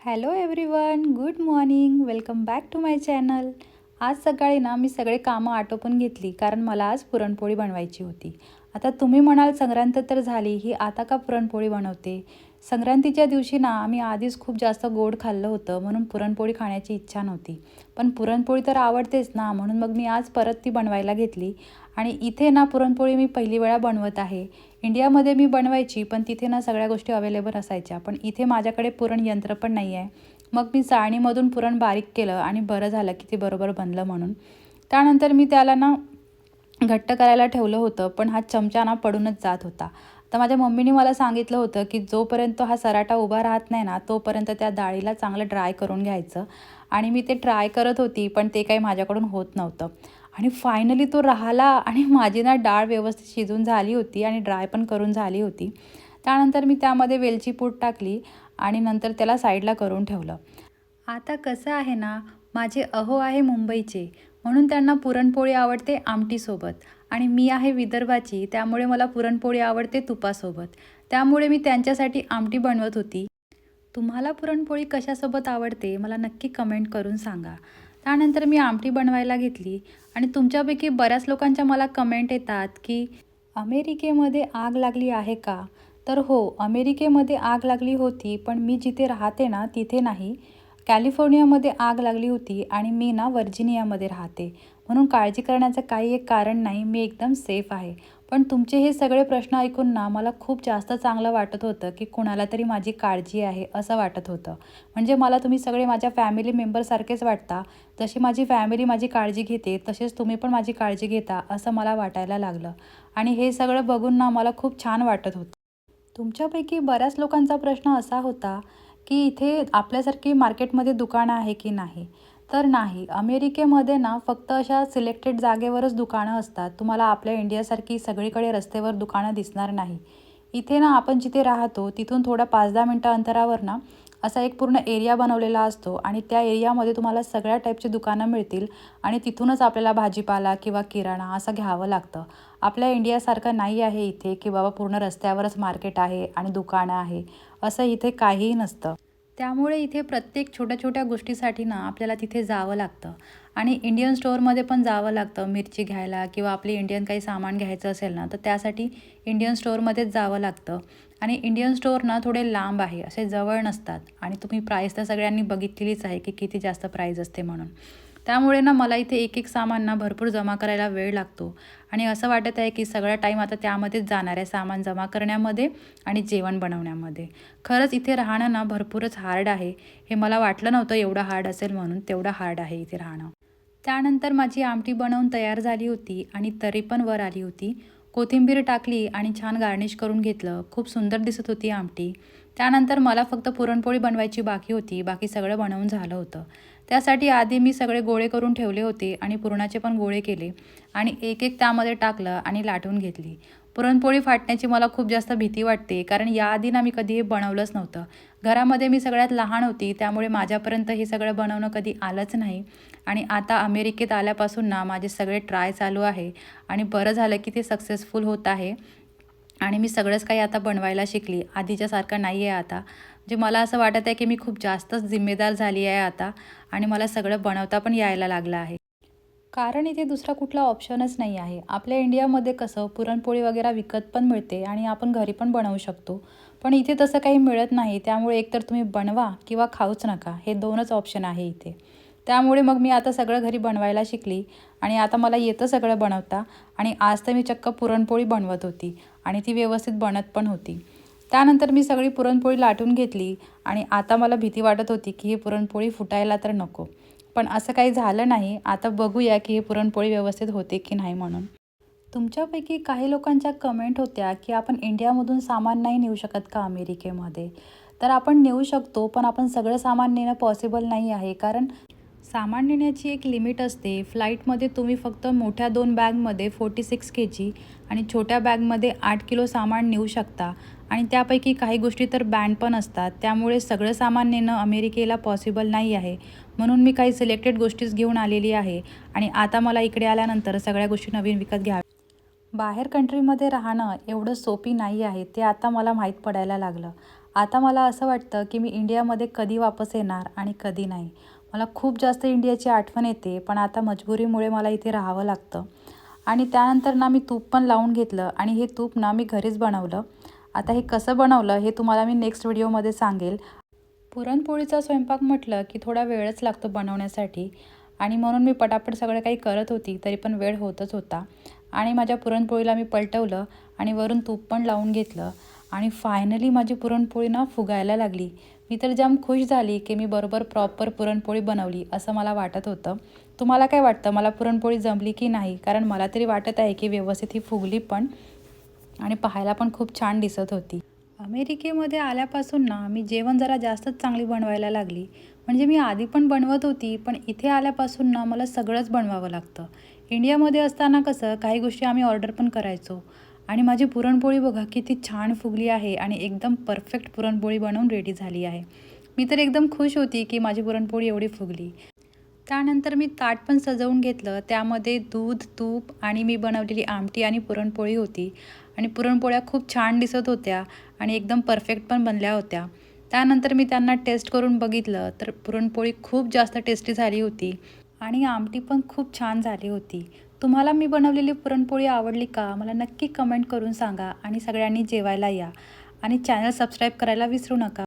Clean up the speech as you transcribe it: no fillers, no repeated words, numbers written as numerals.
Hello everyone, good morning. Welcome back to my channel. आज सकाळी ना मी सगळे कामं आटोपून घेतली कारण मला आज पुरणपोळी बनवायची होती. आता तुम्ही म्हणाल संक्रांत तर झाली, ही आता का पुरणपोळी बनवते? संक्रांतीच्या दिवशी ना आम्ही आधीच खूप जास्त गोड खाल्लं होतं, म्हणून पुरणपोळी खाण्याची इच्छा नव्हती. पण पुरणपोळी तर आवडतेच ना, म्हणून मग मी आज परत ती बनवायला घेतली. आणि इथे ना पुरणपोळी मी पहिली वेळा बनवत आहे. इंडियामध्ये मी बनवायची, पण तिथे ना सगळ्या गोष्टी अवेलेबल असायच्या, पण इथे माझ्याकडे पुरण यंत्र पण नाही आहे. मग मी चाळणीमधून पुरण बारीक केलं आणि बरं झालं की ते बरोबर बनलं म्हणून. त्यानंतर मी त्याला ना घट्ट करायला ठेवलं होतं, पण हा चमचा ना पडूनच जात होता. तर माझ्या मम्मीने मला सांगितलं होतं की जोपर्यंत हा सराटा उभा राहत नाही ना, तोपर्यंत त्या डाळीला चांगलं ड्राय करून घ्यायचं. आणि मी ते ट्राय करत होती, पण ते काही माझ्याकडून होत नव्हतं. आणि फायनली तो राहिला आणि माझी ना डाळ व्यवस्थित शिजून झाली होती आणि ड्राय पण करून झाली होती. त्यानंतर मी त्यामध्ये वेलची पूड टाकली आणि नंतर त्याला साईडला करून ठेवलं. आता कसं आहे ना, माझे अहो आहे मुंबईचे, म्हणून त्यांना पुरणपोळी आवडते आमटीसोबत. आणि मी आहे विदर्भाची, त्यामुळे मला पुरणपोळी आवडते तुपासोबत. त्यामुळे मी त्यांच्यासाठी आमटी बनवत होती. तुम्हाला पुरणपोळी कशासोबत आवडते मला नक्की कमेंट करून सांगा. त्यानंतर मी आमटी बनवायला घेतली आणि तुमच्यापैकी बऱ्याच लोकांच्या मला कमेंट येतात की अमेरिकेमध्ये आग लागली आहे का? तर हो, अमेरिकेमध्ये आग लागली होती, पण मी जिथे राहते ना तिथे नाही. कॅलिफोर्नियामध्ये आग लागली होती आणि मी ना व्हर्जिनियामध्ये राहते. म्हणून काळजी करण्याचं काही एक कारण नाही, मी एकदम सेफ आहे. पण तुमचे हे सगळे प्रश्न ऐकून ना मला खूप जास्त चांगलं वाटत होतं की कुणाला तरी माझी काळजी आहे असं वाटत होतं. म्हणजे मला तुम्ही सगळे माझ्या फॅमिली मेंबरसारखेच वाटता. जशी माझी फॅमिली माझी काळजी घेते, तसेच तुम्ही पण माझी काळजी घेता असं मला वाटायला लागलं. आणि हे सगळं बघून ना मला खूप छान वाटत होतं. तुमच्यापैकी बऱ्याच लोकांचा प्रश्न असा होता की इथे आपल्यासारखी मार्केटमध्ये दुकानं आहे की नाही? तर नाही, अमेरिकेमध्ये ना फक्त अशा सिलेक्टेड जागेवरच दुकानं असतात. तुम्हाला आपल्या इंडियासारखी सगळीकडे रस्त्यावर दुकानं दिसणार नाही. इथे ना आपण जिथे राहतो तिथून थोडा 5-10 मिनटं अंतरावर ना असा एक पूर्ण एरिया बनवलेला असतो आणि त्या एरियामध्ये तुम्हाला सगळ्या टाईपची दुकानं मिळतील आणि तिथूनच आपल्याला भाजीपाला किंवा किराणा असं घ्यावं लागतं. आपल्या इंडियासारखं नाही आहे इथे की बाबा पूर्ण रस्त्यावरच मार्केट आहे आणि दुकानं आहे, असं इथे काहीही नसतं. त्यामुळे इथे प्रत्येक छोट्या-छोट्या गोष्टीसाठी ना आपल्याला तिथे जावं लागतं. आणि इंडियन स्टोअरमध्ये पण जावं लागतं मिरची घ्यायला किंवा आपली इंडियन काही सामान घ्यायचं असेल ना, तर त्यासाठी इंडियन स्टोअरमध्येच जावं लागतं. आणि इंडियन स्टोअर ना थोडे लांब आहे, असे जवळ नसतात. आणि तुम्ही प्राईस तर सगळ्यांनी बघितलेलीच आहे की किती जास्त प्राईस असते म्हणून. त्यामुळे ना मला इथे एक सामान ना भरपूर जमा करायला वेळ लागतो. आणि असं वाटत आहे की सगळा टाईम आता त्यामध्येच जाणार आहे, सामान जमा करण्यामध्ये आणि जेवण बनवण्यामध्ये. खरंच इथे राहणं ना भरपूरच हार्ड आहे. हे मला वाटलं नव्हतं एवढं हार्ड असेल म्हणून, तेवढं हार्ड आहे इथे राहणं. त्यानंतर माझी आमटी बनवून तयार झाली होती आणि तरी पण वर आली होती. कोथिंबीर टाकली आणि छान गार्निश करून घेतलं. खूप सुंदर दिसत होती आमटी. त्यानंतर मला फक्त पुरणपोळी बनवायची बाकी होती, बाकी सगळं बनवून झालं होतं. त्यासाठी आधी मी सगळे गोळे करून ठेवले होते आणि पुरणाचे पण गोळे केले आणि एक त्यामध्ये टाकलं आणि लाटून घेतली. पुरणपोळी फाटण्याची मला खूप जास्त भीती वाटते, कारण याआधी ना मी कधी हे बनवलंच नव्हतं. घरामध्ये मी सगळ्यात लहान होती, त्यामुळे माझ्यापर्यंत हे सगळं बनवणं कधी आलंच नाही. आणि आता अमेरिकेत आल्यापासून ना माझे सगळे ट्राय चालू आहे आणि बरं झालं की ते सक्सेसफुल होत आहे. आणि मी सगळंच काही आता बनवायला शिकली. आधीच्यासारखं नाही आहे आता. म्हणजे मला असं वाटत आहे की मी खूप जास्तच जिम्मेदार झाली आहे आता आणि मला सगळं बनवता पण यायला लागलं आहे. कारण इथे दुसरा कुठला ऑप्शनच नाही आहे. आपल्या इंडियामध्ये कसं पुरणपोळी वगैरे विकत पण मिळते आणि आपण घरी पण बनवू शकतो. पण इथे तसं काही मिळत नाही. त्यामुळे एकतर तुम्ही बनवा किंवा खाऊच नका, हे 2च ऑप्शन आहे इथे. त्यामुळे मग मी आता सगळं घरी बनवायला शिकली आणि आता मला येतं सगळं बनवता. आणि आज तर मी चक्क पुरणपोळी बनवत होती आणि ती व्यवस्थित बनत पण होती. त्यानंतर मी सगळी पुरणपोळी लाटून घेतली आणि आता मला भीती वाटत होती की ही पुरणपोळी फुटायला तर नको. पण असं काही झालं नाही. आता बघूया की ही पुरणपोळी व्यवस्थित होते की नाही म्हणून. तुमच्यापैकी काही लोकांच्या कमेंट होत्या की आपण इंडियामधून सामान नाही नेऊ शकत का अमेरिकेमध्ये? तर आपण नेऊ शकतो, पण आपण सगळं सामान नेणं पॉसिबल नाही आहे. कारण सामान नेण्याची एक लिमिट असते. फ्लाईटमध्ये तुम्ही फक्त मोठ्या 2 बॅगमध्ये 46 केजी आणि छोट्या बॅगमध्ये 8 किलो सामान नेऊ शकता. आणि त्यापैकी काही गोष्टी तर बॅन पण असतात. त्यामुळे सगळं सामान नेणं अमेरिकेला पॉसिबल नाही आहे. म्हणून मी काही सिलेक्टेड गोष्टीच घेऊन आलेली आहे आणि आता मला इकडे आल्यानंतर सगळ्या गोष्टी नवीन विकत घ्याव्या. बाहेर कंट्रीमध्ये राहणं एवढं सोपी नाही आहे, ते आता मला माहीत पडायला लागलं. आता मला असं वाटतं की मी इंडियामध्ये कधी वापस येणार आणि कधी नाही. मला खूप जास्त इंडियाची आठवण येते, पण आता मजबुरीमुळे मला इथे राहावं लागतं. आणि त्यानंतर ना मी तूप पण लावून घेतलं आणि हे तूप ना मी घरीच बनवलं. आता हे कसं बनवलं हे तुम्हाला मी नेक्स्ट व्हिडिओमध्ये सांगेल. पुरणपोळीचा स्वयंपाक म्हटलं की थोडा वेळच लागतो बनवण्यासाठी आणि म्हणून मी पटापट सगळं काही करत होती, तरी पण वेळ होतच होता. आणि माझ्या पुरणपोळीला मी पलटवलं आणि वरून तूप पण लावून घेतलं आणि फायनली माझी पुरणपोळी ना फुगायला लागली. मी तर जाम खुश झाली की मी बरोबर प्रॉपर पुरणपोळी बनवली असं मला वाटत होतं. तुम्हाला काय वाटतं, मला पुरणपोळी जमली की नाही? कारण मला तरी वाटत आहे की व्यवस्थित ही फुगली पण आणि पाहायला पण खूप छान दिसत होती. अमेरिकेमध्ये आल्यापासून ना मी जेवण जरा जास्तच चांगली बनवायला लागली. म्हणजे मी आधी पण बनवत होती, पण इथे आल्यापासून ना मला सगळंच बनवावं लागतं. इंडियामध्ये असताना कसं काही गोष्टी आम्ही ऑर्डर पण करायचो. आणि माझी पुरणपोळी बघा किती छान फुगली आहे आणि एकदम परफेक्ट पुरणपोळी बनवून रेडी झाली आहे. मी तर एकदम खुश होती की माझी पुरणपोळी एवढी फुगली. त्यानंतर मी ताट पण सजवून घेतलं. त्यामध्ये दूध, तूप आणि मी बनवलेली आमटी आणि पुरणपोळी होती. आणि पुरणपोळ्या खूप छान दिसत होत्या आणि एकदम परफेक्ट पण बनल्या होत्या. त्यानंतर मी त्यांना टेस्ट करून बघितलं, तर पुरणपोळी खूप जास्त टेस्टी झाली होती आणि आमटी पण खूप छान झाली होती. तुम्हाला मी बनवलेली पुरणपोळी आवडली का? मला नक्की कमेंट करून सांगा आणि सगळ्यांनी जेवायला या आणि चॅनल सबस्क्राईब करायला विसरू नका.